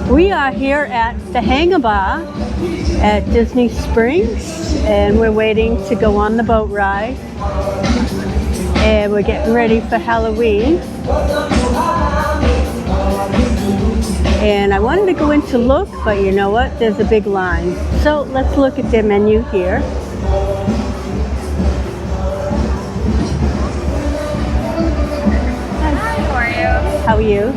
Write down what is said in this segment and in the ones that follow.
We are here at the Hangar Bar at Disney Springs, and we're waiting to go on the boat ride. And we're getting ready for Halloween. And I wanted to go in to look, but you know what? There's a big line. So let's look at their menu here. Hi, how are you? How are you?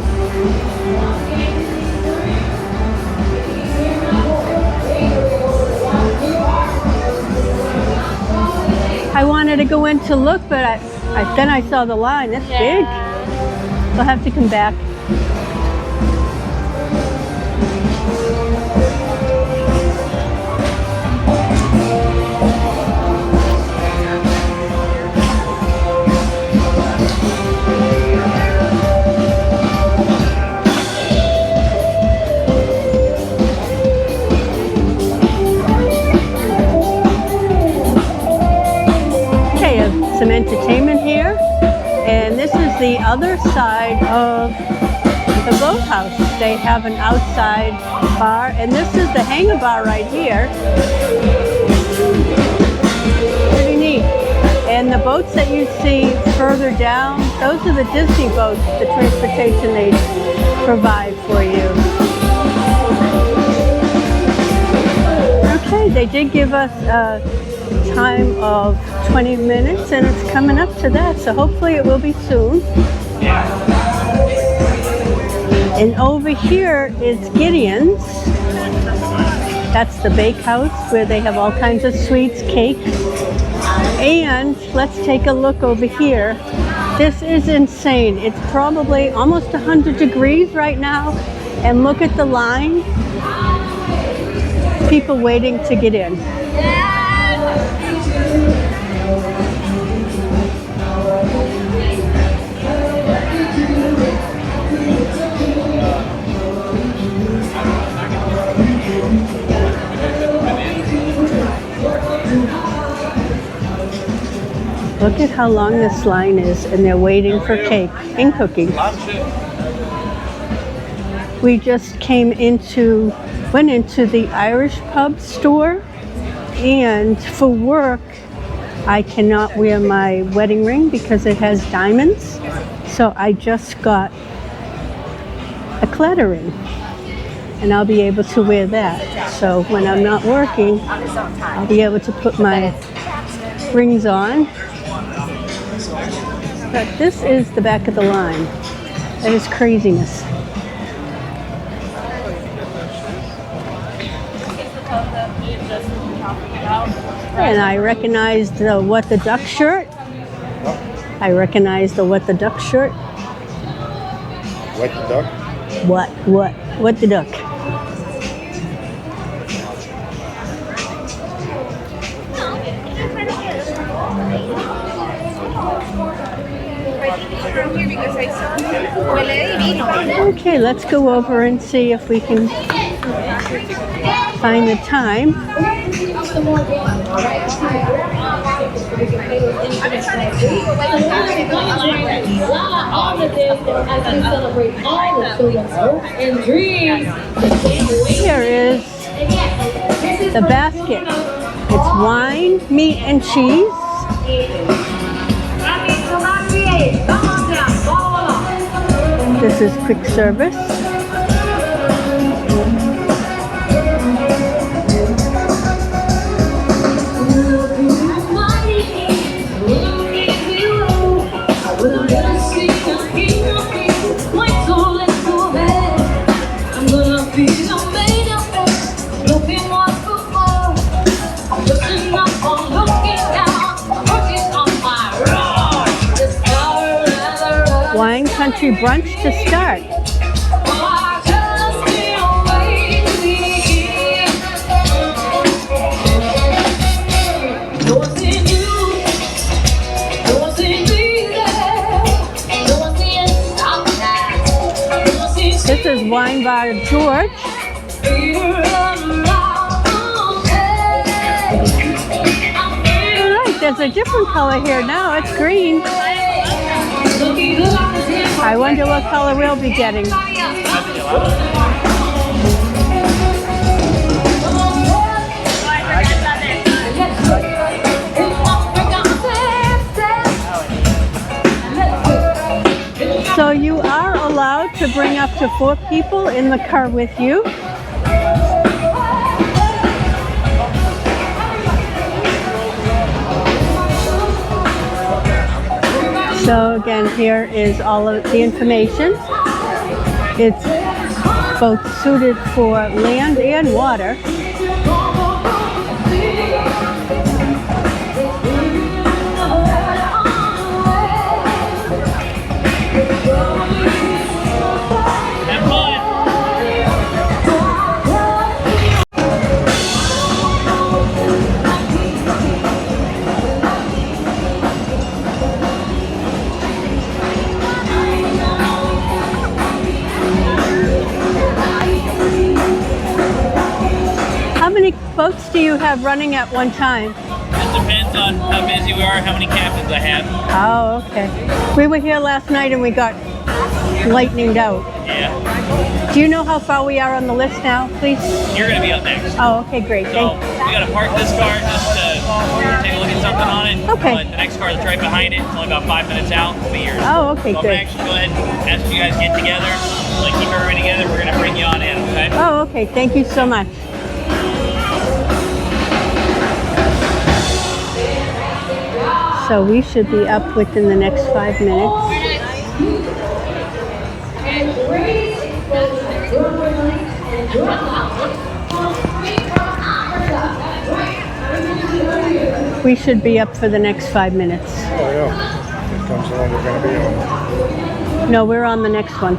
I wanted to go in to look, but then I saw the line. It's big. We'll have to come back. Some entertainment here, and this is the other side of the Boathouse. They have an outside bar, and this is the Hangar Bar right here. Pretty neat. And the boats that you see further down, those are the Disney boats, the transportation they provide for you. Okay, they did give us a time of 20 minutes, and it's coming up to that, so hopefully it will be soon. And over here is Gideon's. That's the bakehouse where they have all kinds of sweets, cakes. And let's take a look over here. This is insane. It's probably almost 100 degrees right now, and look at the line. People waiting to get in. Look at how long this line is, and they're waiting for cake and cookies. We just went into the Irish pub store, and for work, I cannot wear my wedding ring because it has diamonds. So I just got a clatter ring, and I'll be able to wear that. So when I'm not working, I'll be able to put my rings on. But this is the back of the line. That is craziness. And I recognized the What the Duck shirt. I recognized the What the Duck shirt. What the duck? What the duck? Okay, let's go over and see if we can find the time. Here is the basket. It's wine, meat, and cheese. This is quick service. Wine Country brunch to start. This is Wine Bar George. Alright, there's a different color here now. It's green. I wonder what color we'll be getting. bring up to 4 people in the car with you. So again, here is all of the information. It's both suited for land and water. How many boats do you have running at one time? It depends on how busy we are, how many captains I have. Oh, okay. We were here last night and we got lightninged out. Yeah. Do you know how far we are on the list now, please? You're going to be up next. Oh, okay, great. So we got to park this car just to take a look at something on it. Okay. But the next car that's right behind it, it's only about 5 minutes out, will be yours. Oh, okay, so I'm good. going to actually go ahead and ask you guys to get together, like keep everybody together. We're going to bring you on in, okay? Oh, okay. Thank you so much. So we should be up within the next 5 minutes. We should be up for the next 5 minutes. Oh, yeah. It comes along, we're going to be on. No, we're on the next one. A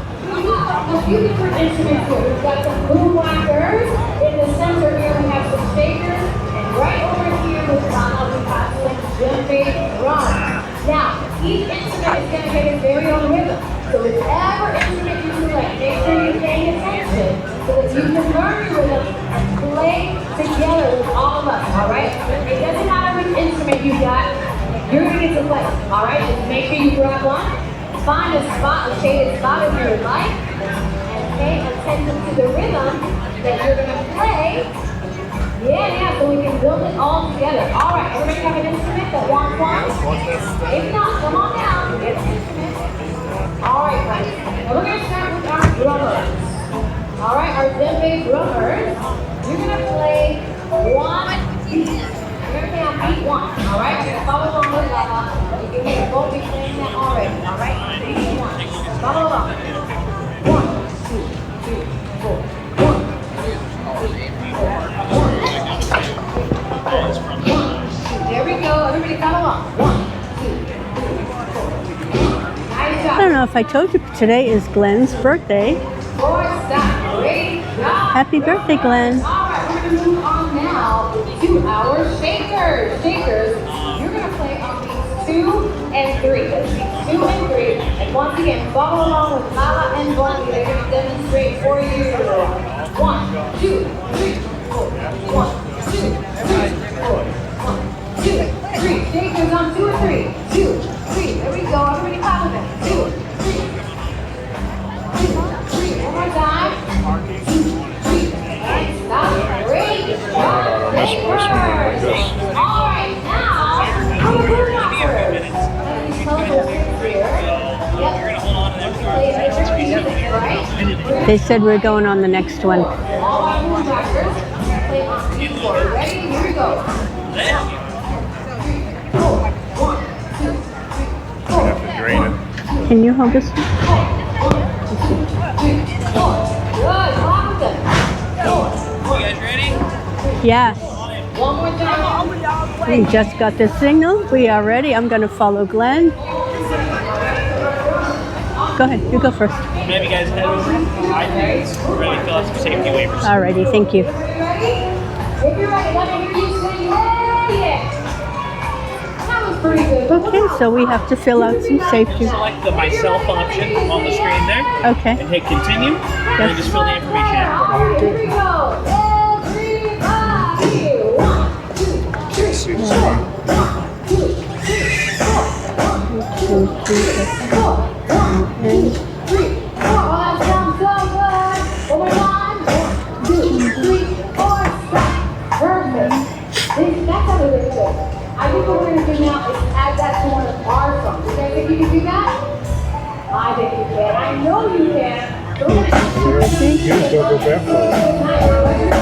few different instruments here. We've got some boomwhackers. In the center here we have some shakers. And right over here with Ronald, we've got some jumping drums. Now, each instrument is going to get its very own rhythm. So whatever instrument you select, make sure you're paying attention so that you can learn your rhythm and play together with all of us, all right? It doesn't matter which instrument you got, you're going to get to play, all right? Just make sure you grab one. Find a spot, a shaded spot if you would like, and pay attention to the rhythm that you're going to play. Yeah, so we can build it all together. All right, everybody have an instrument that wants one? If not, come on down, get an instrument. All right, guys. Now we're going to start with our drummers. All right, our djembe drummers. You're going to play one beat. You're going to play on beat 1. All right, you're going to follow along with that. You can hear both be playing that already. All right, beat 1. Follow along. 1, 2, 3, 4. 1, 2, 3, 4. 1. There we go. Everybody follow along. 1, 2, 3, 4. Nice job. I don't know if I told you, but today is Glen's birthday. 4 stop. Great job. Happy birthday, Glen. All right, we're going to move on now to our shakers. Shakers, you're going to play on beats 2 and 3. That's beats 2 and 3. And once again, follow along with Lala and Bonnie. They're going to demonstrate for you. 1, 2, 3, 4. 1, 2, 3, 4. 1, 2, 3. Shakers on 2 and 3. 2, 3. There we go. Everybody follow them. 2, 3. 2, 3. One more time. 2, 3. And stop. Great job. Shakers. All right, now I'm a good knocker. These colorful things here. Yep. Play a different music, right? They said we're going on the next one. All our moon knockers play on beat 4. Ready? Here we go. 1, 2, 3, 4. Have to drain it. Can you hold this one? 1, 2, 3, 4. Good. Clap with them. 4, You guys ready? Yes. one more time. We just got the signal. We are ready. I'm going to follow Glen. Go ahead. You go first. Have you guys head over to iPads? We're ready to fill out some safety waivers. Alrighty. Thank you. Ready? If you're ready, let me hear you say yeah. That was pretty good. Okay, so we have to fill out some safety. Select the myself option on the screen there. Okay. And hit continue. And then just fill the information in. All right, here we go. Everybody. 1, 2, 3, 4. 1, 2, 3, 4. 1, 2, 3, 4. 1, 2, 3, 4. Oh, that sounds so good. One more time. 1, 2, 3, 4. Stop. Perfect. That sounded really good. I think what we're going to do now is add that to one of our songs. You guys think you can do that? I think you can. I know you can. go back for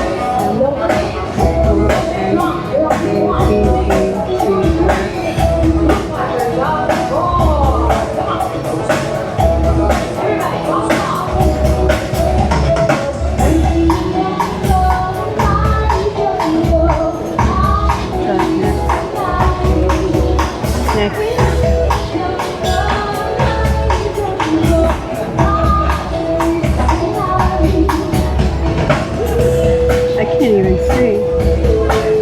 I can't even see.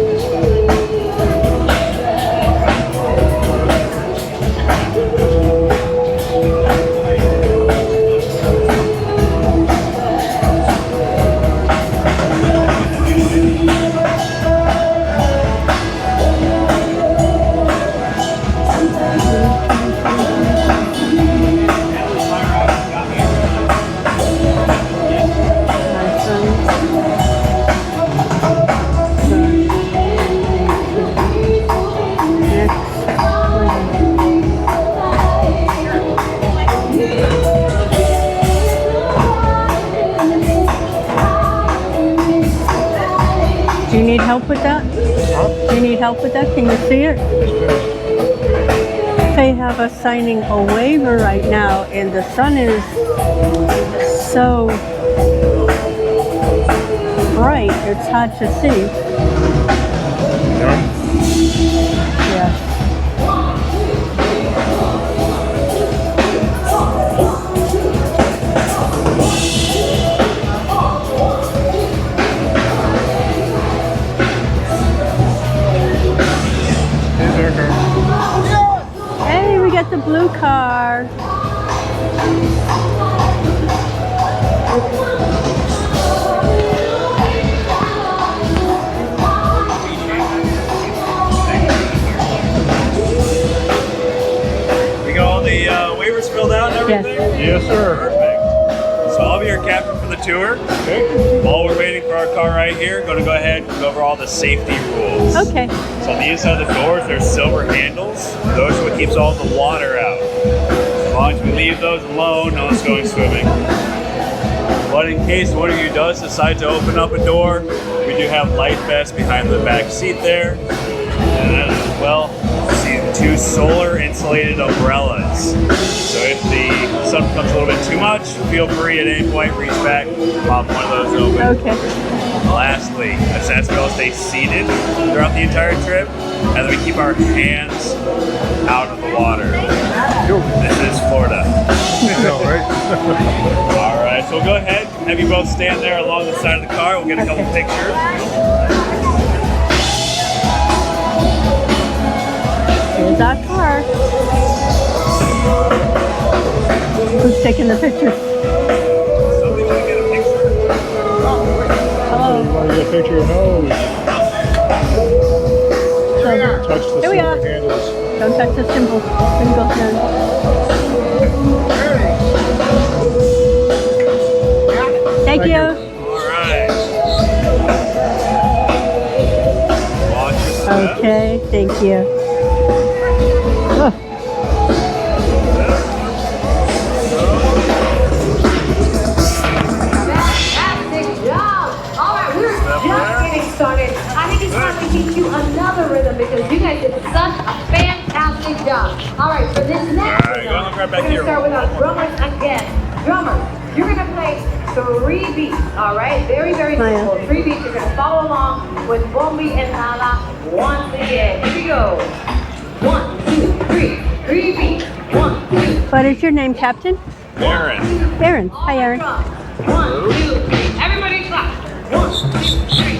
Do you need help with that? Do you need help with that? Can you see it? They have us signing a waiver right now, and the sun is so bright, it's hard to see. Done? Yeah. Here's our car. Hey, we got the blue car. We got all the waivers filled out and Yes. everything? Yes, sir. Perfect. So I'll be your captain for the tour. Okay. While we're waiting for our car right here, going to go ahead and go over all the safety rules. Okay. So on the inside of the doors, there's silver handles. Those are what keeps all the water out. As long as we leave those alone, no one's going swimming. But in case one of you does decide to open up a door, we do have life vests behind the back seat there. And then as well, see 2 solar insulated umbrellas. So if the sun becomes a little bit too much, feel free at any point, reach back, pop one of those open. Okay. Lastly, I just ask you all to stay seated throughout the entire trip, and then we keep our hands out of the water. This is Florida. No, right? All right, so we'll go ahead, have you both stand there along the side of the car. We'll get a couple pictures. Here's our car. Who's taking the picture? Somebody want to get a picture? Hello. You want to get a picture of nose? So, Touch the here we are. silver handles. Don't touch the symbol. Symbol then. Thank you. All right. Watch your step. Okay, thank you. Oh, Fantastic job! All right, we're just getting started. I think it's time to teach you another rhythm because you guys did such a fantastic job. All right, for this next All right, go rhythm, right back we're going here. to start with our drummers again. Drummers, you're going to play 3 beats, all right? Very, very Maya. simple. 3 beats. You're going to follow along with Bombi and Lala once again. Here we go. 1, 2, 3. 3 beats. 1, 2, what is your name, Captain? Aaron. Aaron. Hi, Aaron. 1, 2, 3. Everybody clap. 1, 2, 3.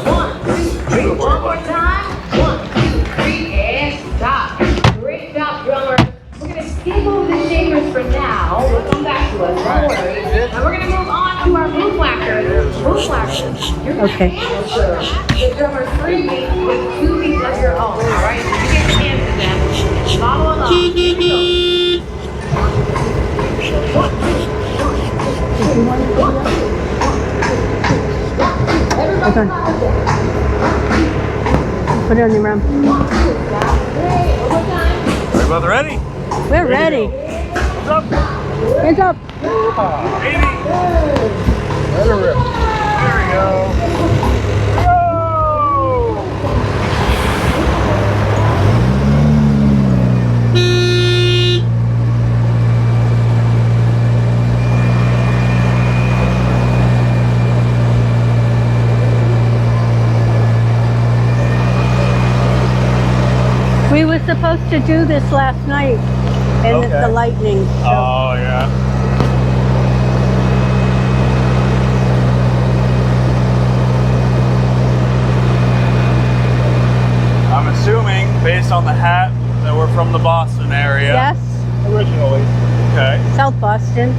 1, 2, 3. One more time. 1, 2, 3, and stop. Great job, drummer. We're gonna skip over the shakers for now. We'll come back to us. Don't worry. And we're gonna move on to our boot whackers. Boot whackers. You're gonna Okay. answer the drummer's 3 beats with 2 beats of your own. All right. So you get to answer them. Follow along. Here we go. 1, 2, 3. Hold on. Put it on the rim. We're both ready? We're ready. What's up? Hands up. Baby. supposed to do this last night, and Okay. the lightning. So. Oh, yeah. I'm assuming, based on the hat, that we're from the Boston area. Yes, Originally. Okay. South Boston.